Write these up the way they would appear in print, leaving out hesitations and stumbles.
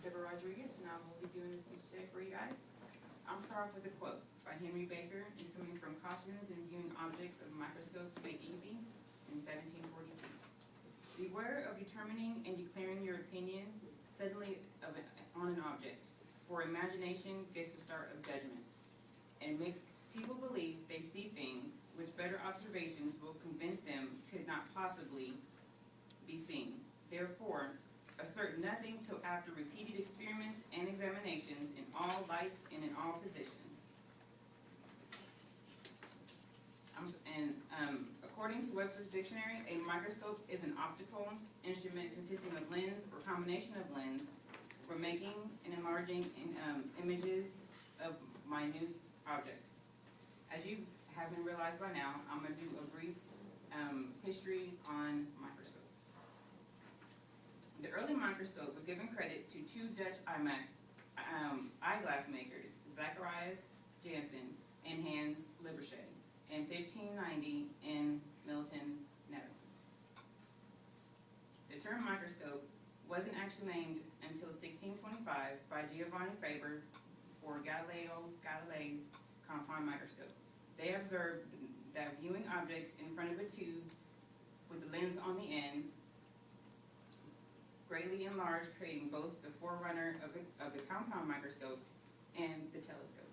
Deborah Rodriguez, and I will be doing this speech today for you guys. I'll start off with a quote by Henry Baker. It's coming from Cautions in Viewing Objects of Microscopes Made Easy in 1742. Beware of determining and declaring your opinion suddenly on an object, for imagination gets the start of judgment, and makes people believe they see things which better observations will convince them could not possibly be seen. Therefore, assert nothing till after repeated experiments and examinations in all lights and in all positions. According to Webster's Dictionary, a microscope is an optical instrument consisting of lens or combination of lens for making and enlarging images of minute objects. As you have been realized by now, I'm going to do a brief history on microscopes. The early microscope was given credit to two Dutch eyeglass makers, Zacharias Janssen and Hans Lippershey, in 1590 in Milton, Netherlands. The term microscope wasn't actually named until 1625 by Giovanni Faber for Galileo Galilei's compound microscope. They observed that viewing objects in front of a tube with the lens on the end greatly enlarged, creating both the forerunner of the compound microscope and the telescope.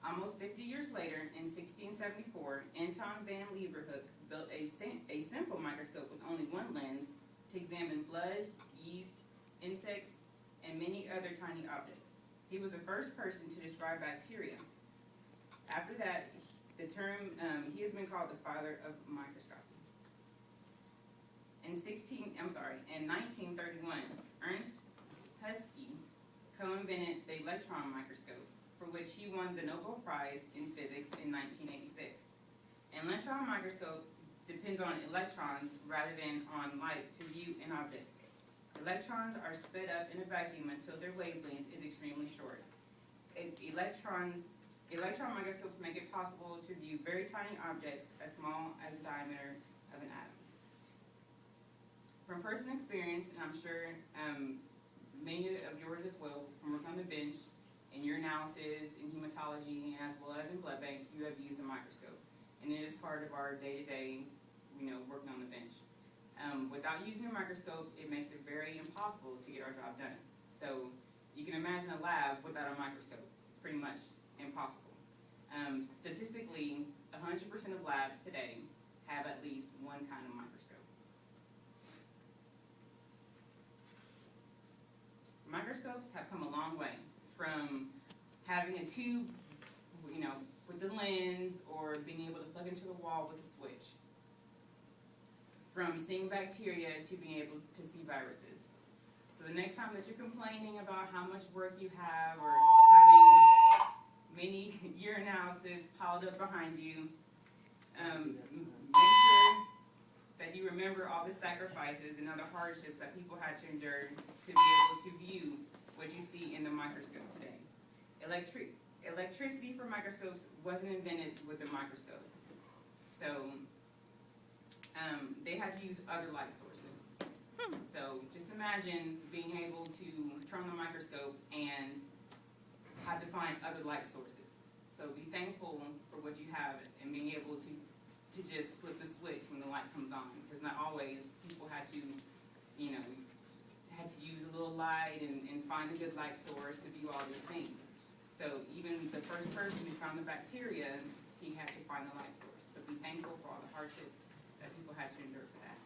Almost 50 years later, in 1674, Anton van Leeuwenhoek built a simple microscope with only one lens to examine blood, yeast, insects, and many other tiny objects. He was the first person to describe bacteria. After that, the term, he has been called the father of microscopy. In 1931, Ernst Husky co-invented the electron microscope, for which he won the Nobel Prize in Physics in 1986. An electron microscope depends on electrons rather than on light to view an object. Electrons are sped up in a vacuum until their wavelength is extremely short. Electron microscopes make it possible to view very tiny objects as small as the diameter of an atom. From personal experience, and I'm sure many of yours as well, from work on the bench, in your analysis, in hematology, as well as in blood bank, you have used a microscope. And it is part of our day-to-day, working on the bench. Without using a microscope, it makes it very impossible to get our job done. So you can imagine a lab without a microscope. It's pretty much impossible. Statistically, 100% of labs today have at least one kind of microscope. Microscopes have come a long way from having a tube, with the lens, or being able to plug into the wall with a switch. From seeing bacteria to being able to see viruses. So the next time that you're complaining about how much work you have or having many urinalysis piled up behind you, make sure that you remember all the sacrifices and other hardships that people had to endure to be able to view what you see in the microscope today. Electricity for microscopes wasn't invented with the microscope. So they had to use other light sources. So just imagine being able to turn on the microscope and have to find other light sources. So be thankful for what you have and being able to just flip the switch when the light comes on. Because not always people had to, use a little light and find a good light source to view all these things. So even the first person who found the bacteria, he had to find the light source. So be thankful for all the hardships that people had to endure for that.